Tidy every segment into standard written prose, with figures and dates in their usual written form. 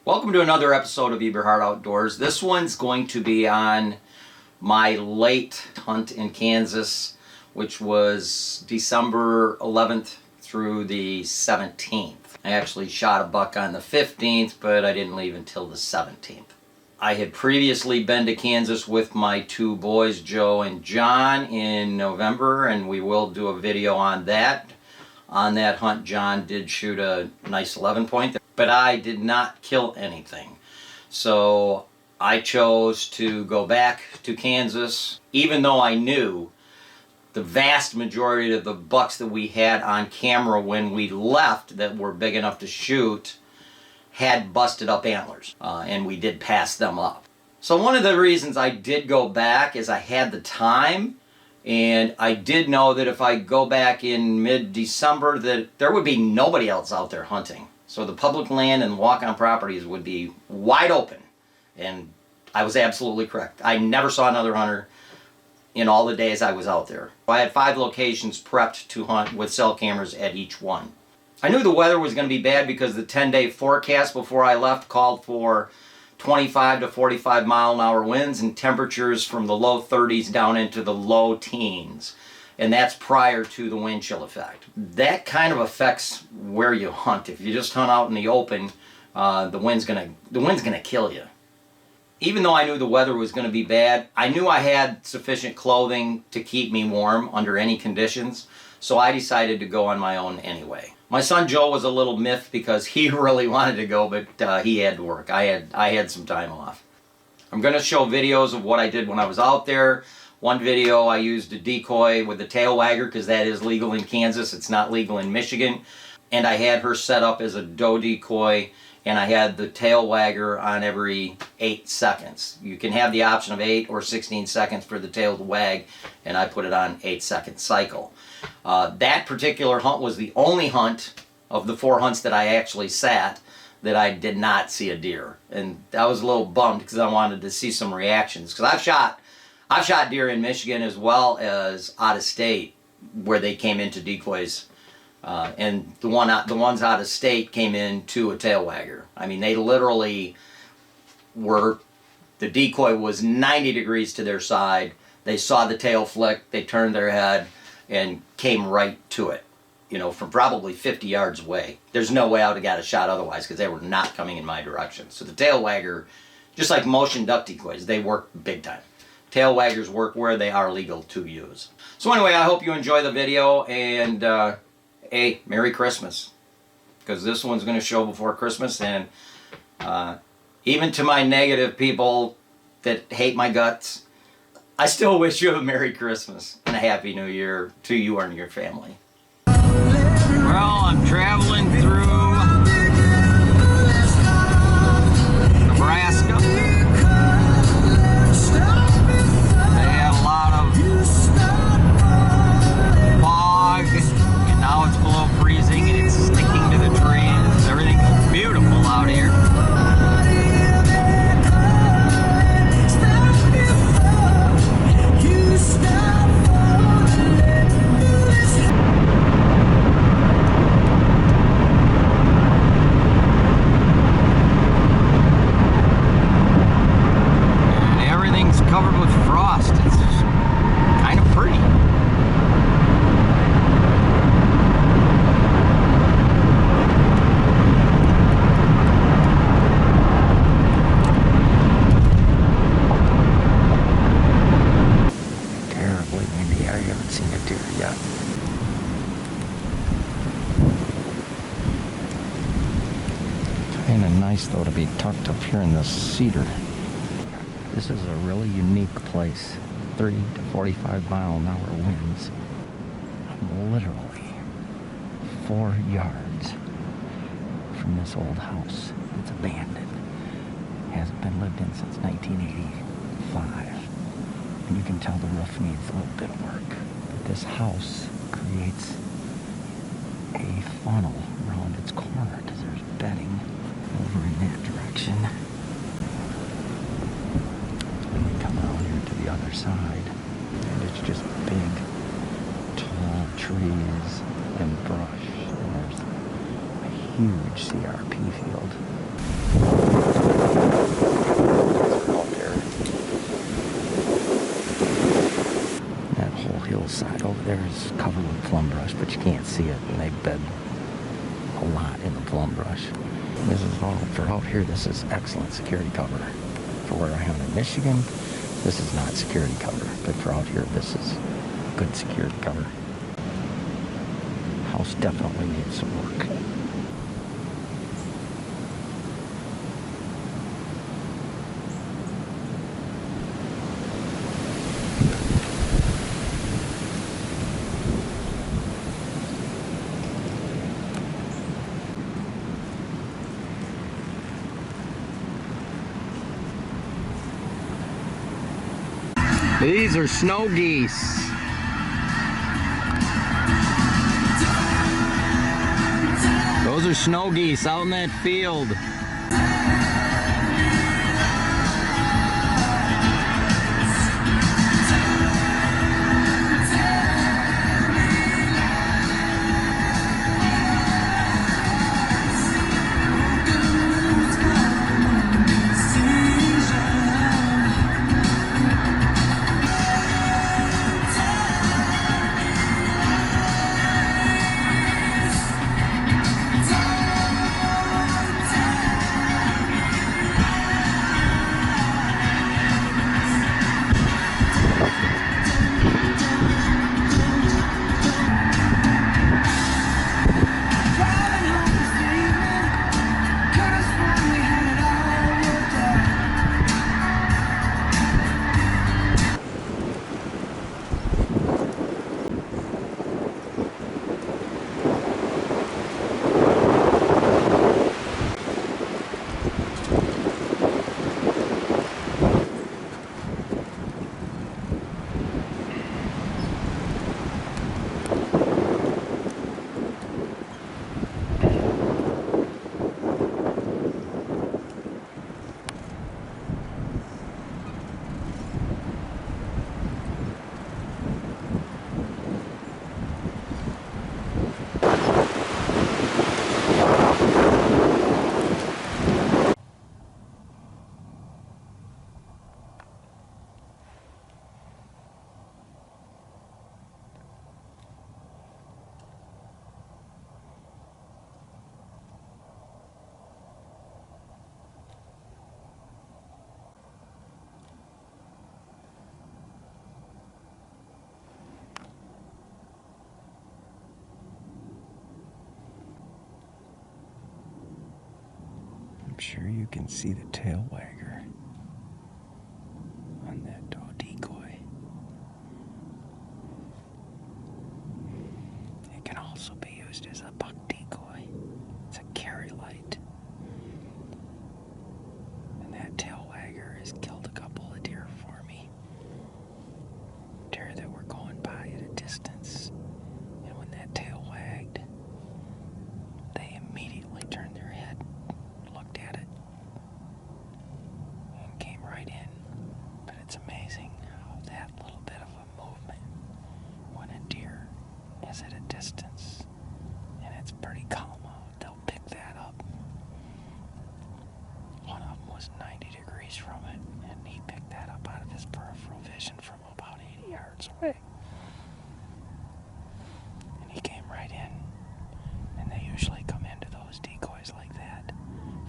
Welcome to another episode of Eberhart Outdoors. This one's going to be on my late hunt in Kansas, which was December 11th through the 17th. I actually shot a buck on the 15th, but I didn't leave until the 17th. I had previously been to Kansas with my two boys, Joe and John, in November, and we will do a video on that. On that hunt, John did shoot a nice 11 point, but I did not kill anything. So I chose to go back to Kansas, even though I knew the vast majority of the bucks that we had on camera when we left that were big enough to shoot had busted up antlers, and we did pass them up. So one of the reasons I did go back is I had the time, and I did know that if I go back in mid-December that there would be nobody else out there hunting. So the public land and walk-on properties would be wide open. And I was absolutely correct. I never saw another hunter in all the days I was out there. I had 5 locations prepped to hunt with cell cameras at each one. I knew the weather was going to be bad because the 10-day forecast before I left called for 25 to 45 mile an hour winds and temperatures from the low 30s down into the low teens. And that's prior to the wind chill effect. That kind of affects where you hunt. If you just hunt out in the open, the wind's gonna kill you. Even though I knew the weather was gonna be bad, I knew I had sufficient clothing to keep me warm under any conditions, so I decided to go on my own anyway. My son Joe was a little miffed because he really wanted to go, but he had to work. I had some time off. I'm going to show videos of what I did when I was out there. One video I used a decoy with a tail wagger because that is legal in Kansas. It's not legal in Michigan. And I had her set up as a doe decoy, and I had the tail wagger on every 8 seconds. You can have the option of 8 or 16 seconds for the tail to wag, and I put it on 8-second cycle. That particular hunt was the only hunt of the 4 hunts that I actually sat that I did not see a deer, and I was a little bummed because I wanted to see some reactions. Because I've shot deer in Michigan as well as out of state where they came into decoys, and the ones out of state came into a tail wagger. I mean, they literally were. The decoy was 90 degrees to their side. They saw the tail flick. They turned their head and came right to it, you know, from probably 50 yards away. There's no way I would have got a shot otherwise because they were not coming in my direction. So the tail wagger, just like motion duck decoys, they work big time. Tail waggers work where they are legal to use. So anyway, I hope you enjoy the video, and hey, Merry Christmas, because this one's going to show before Christmas, and even to my negative people that hate my guts, I still wish you a Merry Christmas and a Happy New Year to you and your family. Well, I'm traveling through Nebraska. They had a lot of fog, and now it's below freezing and it's sticking to the trees. Everything's beautiful out here. Covered with frost. It's kind of pretty. Terribly windy. I haven't seen a deer yet. Kind of nice though to be tucked up here in the cedar. This is a really unique place. 30 to 45 mile an hour winds. I'm literally 4 yards from this old house. It's abandoned. Hasn't been lived in since 1985. And you can tell the roof needs a little bit of work. But this house creates a funnel around its corner because there's bedding over in that direction. The other side, and it's just big, tall trees and brush, and there's a huge CRP field. there's covered with plum brush, but you can't see it, and they bed a lot in the plum brush. This is all, for out here, this is excellent security cover. For where I hunt in Michigan, this is not security cover, but for out here, this is good security cover. House definitely needs some work. These are snow geese. Those are snow geese out in that field. I'm sure you can see the tail wagger on that decoy. It can also be used as a buck decoy. It's a carry light. And that tail wagger has killed a couple of deer for me. Deer that were going by at a distance. And when that tail wagged, they immediately turned their head, looked at it, and came right in. But it's amazing how that little bit of a movement, when a deer is at a distance and it's pretty calm out, they'll pick that up. One of them was 90 degrees from it, and he picked that up out of his peripheral vision from about 80 yards away. And he came right in. And they usually come into those decoys like that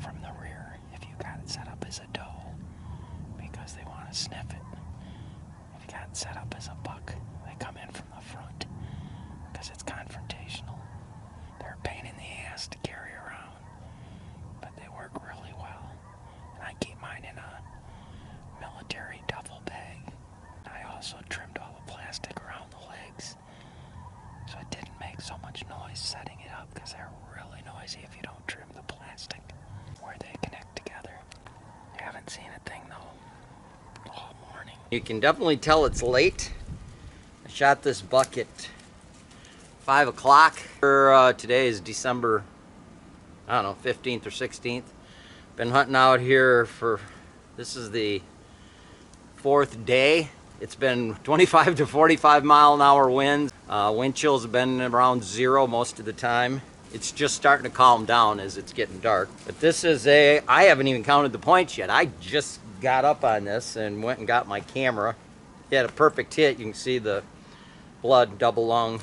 from the rear if you got it set up as a doe, because they want to sniff it. If you got it set up as a buck, they come in from the front because it's confrontational. They're a pain in the ass to carry around, but they work really well. And I keep mine in a military duffel bag. I also trimmed all the plastic around the legs, so it didn't make so much noise setting it up, because they're really noisy if you don't trim the plastic where they connect together. I haven't seen a thing though all morning. You can definitely tell it's late. I shot this buck at 5 o'clock. Today is December, I don't know, 15th or 16th. Been hunting out here for, this is the 4th day. It's been 25 to 45 mile an hour winds. Wind chills have been around 0 most of the time. It's just starting to calm down as it's getting dark. But this is I haven't even counted the points yet. I just got up on this and went and got my camera. He had a perfect hit. You can see the blood, double lung,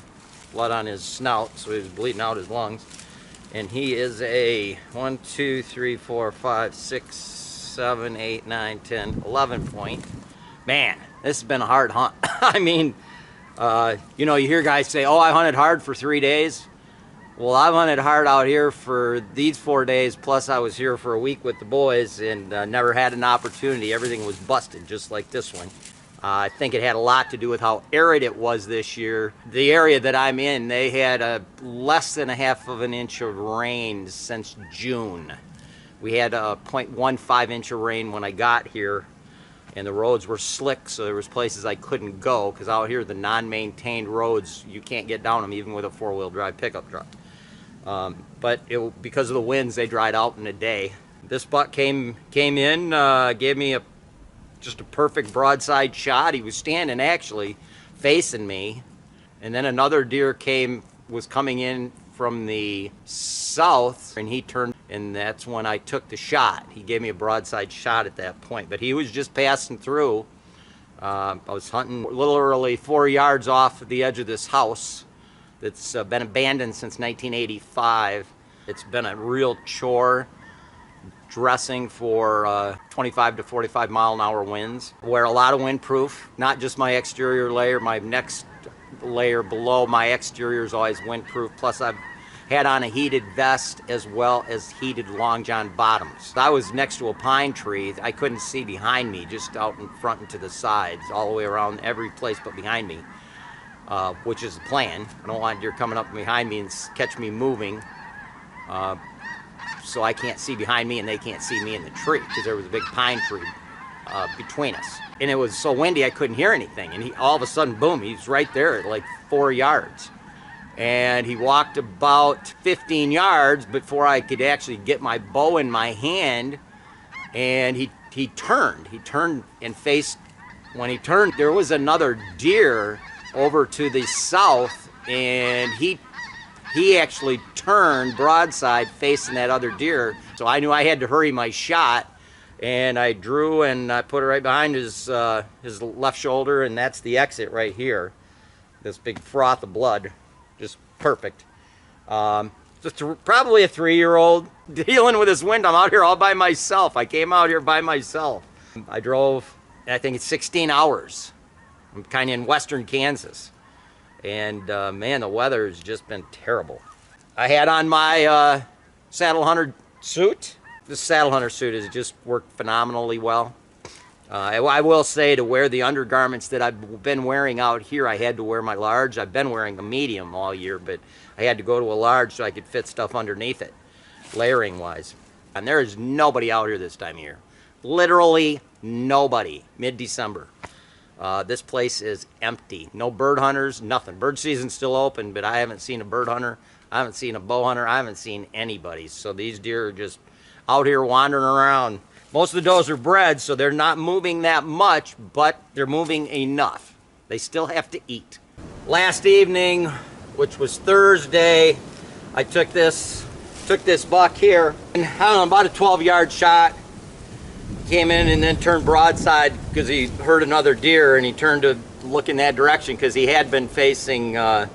blood on his snout, so he was bleeding out his lungs. And he is a 1, 2, 3, 4, 5, 6, 7, 8, 9, 10, 11 point. Man, this has been a hard hunt. I mean, you know, you hear guys say, oh, I hunted hard for 3 days. Well, I've hunted hard out here for these 4 days, plus I was here for a week with the boys and never had an opportunity. Everything was busted, just like this one. I think it had a lot to do with how arid it was this year. The area that I'm in, they had less than a half of an inch of rain since June. We had a 0.15 inch of rain when I got here, and the roads were slick, so there was places I couldn't go, because out here the non-maintained roads, you can't get down them even with a four-wheel drive pickup truck. But because of the winds, they dried out in a day. This buck came in, gave me just a perfect broadside shot. He was standing actually facing me, and then another deer was coming in from the south, and he turned, and that's when I took the shot. He gave me a broadside shot at that point, but he was just passing through. I was hunting a little early, 4 yards off the edge of this house that's been abandoned since 1985. It's been a real chore dressing for 25 to 45 mile an hour winds. Wear a lot of windproof, not just my exterior layer, my next layer below my exterior is always windproof, plus I've had on a heated vest as well as heated long john bottoms. I was next to a pine tree. I couldn't see behind me, just out in front and to the sides, all the way around every place but behind me, which is the plan. I don't want deer coming up behind me and catch me moving, so I can't see behind me and they can't see me in the tree, because there was a big pine tree between us. And it was so windy I couldn't hear anything, and all of a sudden, boom, he's right there at like 4 yards. And he walked about 15 yards before I could actually get my bow in my hand, and he turned and faced. When he turned, there was another deer over to the south, and he actually turned broadside facing that other deer. So I knew I had to hurry my shot, and I drew and I put it right behind his left shoulder, and that's the exit right here. This big froth of blood, just perfect. Just probably a 3-year-old dealing with this wind. I'm out here all by myself. I came out here by myself. I drove, I think it's 16 hours. I'm kind of in western Kansas. And man, the weather has just been terrible. I had on my saddle hunter suit. This saddle hunter suit has just worked phenomenally well. I will say, to wear the undergarments that I've been wearing out here, I had to wear my large. I've been wearing a medium all year, but I had to go to a large so I could fit stuff underneath it, layering wise. And there is nobody out here this time of year. Literally nobody, mid-December. This place is empty. No bird hunters, nothing. Bird season's still open, but I haven't seen a bird hunter. I haven't seen a bow hunter. I haven't seen anybody. So these deer are just out here wandering around. Most of the does are bred, so they're not moving that much, but they're moving enough. They still have to eat. Last evening, which was Thursday, I took this buck here, and I don't know, about a 12-yard shot. Came in and then turned broadside because he heard another deer, and he turned to look in that direction because he had been facing in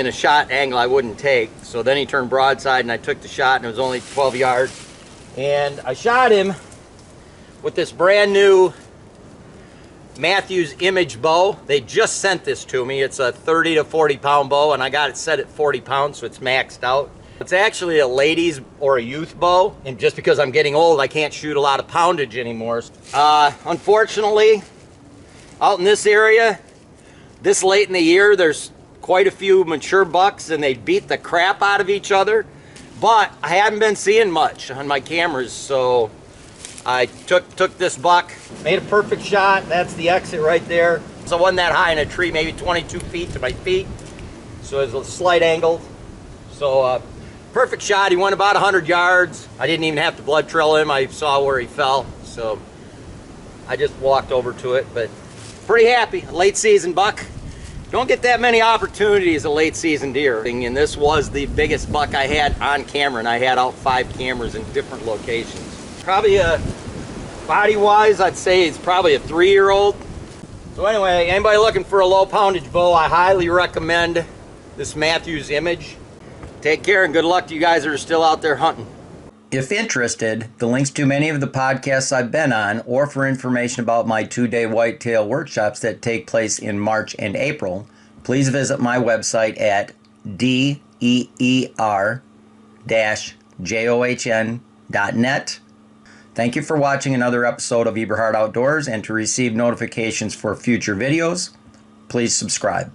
a shot angle I wouldn't take. So then he turned broadside, and I took the shot, and it was only 12 yards. And I shot him with this brand new Mathew's Image bow. They just sent this to me. It's a 30 to 40 pound bow, and I got it set at 40 pounds, so it's maxed out. It's actually a ladies or a youth bow, and just because I'm getting old, I can't shoot a lot of poundage anymore. Unfortunately, out in this area, this late in the year, there's quite a few mature bucks, and they beat the crap out of each other. But I haven't been seeing much on my cameras, so I took this buck, made a perfect shot. That's the exit right there. So I wasn't that high in a tree, maybe 22 feet to my feet. So it was a slight angle. So perfect shot. He went about 100 yards. I didn't even have to blood trail him. I saw where he fell, so I just walked over to it. But pretty happy. Late season buck. Don't get that many opportunities of late season deer. And this was the biggest buck I had on camera, and I had out 5 cameras in different locations. Probably body wise, I'd say it's probably a 3-year-old. So anyway, anybody looking for a low poundage bow, I highly recommend this Mathew's Image. Take care and good luck to you guys that are still out there hunting. If interested, the links to many of the podcasts I've been on, or for information about my 2-day whitetail workshops that take place in March and April, please visit my website at deer-john.net. Thank you for watching another episode of Eberhart Outdoors, and to receive notifications for future videos, please subscribe.